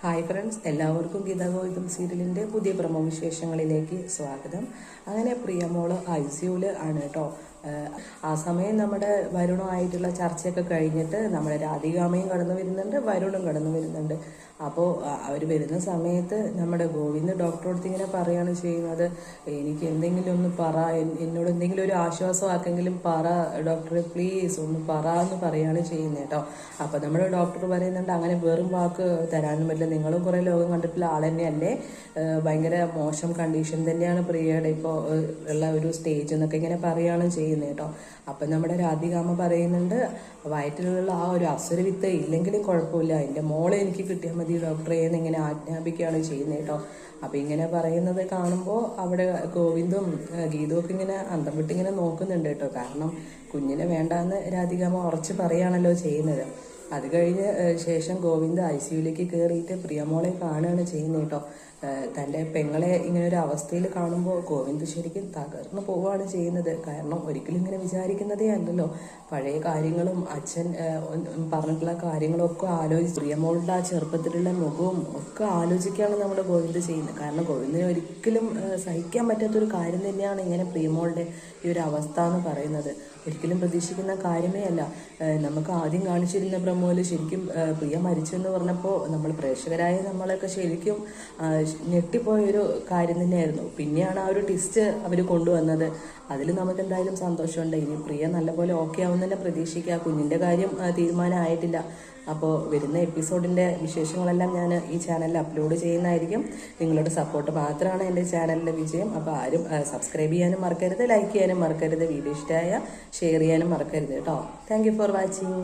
Hi friends, എല്ലാവർക്കും ഗീതാ ഗോവിന്ദം സീരിയലിൻ്റെ പുതിയ പ്രമോ വിശേഷങ്ങളിലേക്ക് സ്വാഗതം. അങ്ങനെ പ്രിയമോള് ICUവിൽ ആണ് കേട്ടോ. ആ സമയം നമ്മുടെ വരുണുമായിട്ടുള്ള ചർച്ചയൊക്കെ കഴിഞ്ഞിട്ട് നമ്മുടെ രാധികാമ്മയും കടന്നു വരുന്നുണ്ട്, വരുണും കടന്നു വരുന്നുണ്ട്. അപ്പോൾ അവർ വരുന്ന സമയത്ത് നമ്മുടെ ഗോവിന്ദ് ഡോക്ടറോടത്ത് ഇങ്ങനെ പറയുകയാണ് ചെയ്യുന്നത്, എനിക്ക് എന്തെങ്കിലും ഒന്ന് പറ, എന്നോട് എന്തെങ്കിലും ഒരു ആശ്വാസമാക്കെങ്കിലും പറ ഡോക്ടറെ, പ്ലീസ് ഒന്ന് പറ എന്ന് പറയുകയാണ് ചെയ്യുന്നത് കേട്ടോ. അപ്പോൾ നമ്മുടെ ഡോക്ടർ പറയുന്നുണ്ട്, അങ്ങനെ വെറും വാക്ക് തരാനും പറ്റില്ല, നിങ്ങളും കുറേ ലോകം കണ്ടിട്ടുള്ള ആൾ തന്നെയല്ലേ, ഭയങ്കര മോശം കണ്ടീഷൻ തന്നെയാണ് പ്രിയയുടെ ഇപ്പോൾ ഉള്ള ഒരു സ്റ്റേജ് എന്നൊക്കെ ഇങ്ങനെ പറയുകയാണ് ചെയ്യുന്നത് കേട്ടോ. അപ്പം നമ്മുടെ രാധികാമ്മ പറയുന്നുണ്ട്, വയറ്റിലുള്ള ആ ഒരു അസുരവിത്ത് ഇല്ലെങ്കിലും കുഴപ്പമില്ല, എൻ്റെ മോളെ എനിക്ക് കിട്ടിയാൽ മതി ഡോക്ടറെ എന്നിങ്ങനെ ആജ്ഞാപിക്കുകയാണ് ചെയ്യുന്നത് കേട്ടോ. അപ്പം ഇങ്ങനെ പറയുന്നത് കാണുമ്പോൾ അവിടെ ഗോവിന്ദും ഗീതുവും ഒക്കെ ഇങ്ങനെ അന്തം വിട്ടിങ്ങനെ നോക്കുന്നുണ്ട് കേട്ടോ. കാരണം കുഞ്ഞിനെ വേണ്ടാന്ന് രാധികാമ്മ ഉറച്ച് പറയുകയാണല്ലോ ചെയ്യുന്നത്. അത് കഴിഞ്ഞ് ശേഷം ഗോവിന്ദ് ICUവിലേക്ക് കയറിയിട്ട് പ്രിയമോളെ കാണുകയാണ് ചെയ്യുന്നത് കേട്ടോ. തൻ്റെ പെങ്ങളെ ഇങ്ങനെ ഒരു അവസ്ഥയിൽ കാണുമ്പോൾ ഗോവിന്ദ് ശരിക്കും തകർന്നു പോവുകയാണ് ചെയ്യുന്നത്. കാരണം ഒരിക്കലും ഇങ്ങനെ വിചാരിക്കുന്നതേ അല്ലല്ലോ. പഴയ കാര്യങ്ങളും അച്ഛൻ പറഞ്ഞിട്ടുള്ള കാര്യങ്ങളും ഒക്കെ ആലോചിച്ച് പ്രിയമോളുടെ ആ ചെറുപ്പത്തിലുള്ള മുഖവും ഒക്കെ ആലോചിക്കുകയാണ് നമ്മുടെ ഗോവിന്ദ് ചെയ്യുന്നത്. കാരണം ഗോവിന്ദിന് ഒരിക്കലും സഹിക്കാൻ പറ്റാത്തൊരു കാര്യം തന്നെയാണ് ഇങ്ങനെ പ്രിയമോളുടെ ഈ ഒരു അവസ്ഥ എന്ന് പറയുന്നത്. ഒരിക്കലും പ്രതീക്ഷിക്കുന്ന കാര്യമേ അല്ല. നമുക്ക് ആദ്യം കാണിച്ചിരുന്ന പ്രമോല് ശരിക്കും പ്രിയ മരിച്ചെന്ന് പറഞ്ഞപ്പോൾ നമ്മൾ പ്രേക്ഷകരായ നമ്മളൊക്കെ ശരിക്കും ഞെട്ടിപ്പോയൊരു കാര്യം തന്നെയായിരുന്നു. പിന്നെയാണ് ആ ഒരു ട്വിസ്റ്റ് അവർ കൊണ്ടുവന്നത്. അതിൽ നമുക്ക് എന്തായാലും സന്തോഷമുണ്ട്. ഇനി പ്രിയ നല്ലപോലെ ഓക്കെ ആവുന്ന തന്നെ പ്രതീക്ഷിക്കുക. കുഞ്ഞിൻ്റെ കാര്യം തീരുമാനമായിട്ടില്ല. അപ്പോൾ വരുന്ന എപ്പിസോഡിൻ്റെ വിശേഷങ്ങളെല്ലാം ഞാൻ ഈ ചാനലിൽ അപ്ലോഡ് ചെയ്യുന്നതായിരിക്കും. നിങ്ങളുടെ സപ്പോർട്ട് മാത്രമാണ് എൻ്റെ ചാനലിൻ്റെ വിജയം. അപ്പോൾ ആരും സബ്സ്ക്രൈബ് ചെയ്യാനും മറക്കരുത്, ലൈക്ക് ചെയ്യാനും മറക്കരുത്, വീഡിയോ ഇഷ്ടമായ ഷെയർ ചെയ്യാനും മറക്കരുത് കേട്ടോ. Thank you for watching.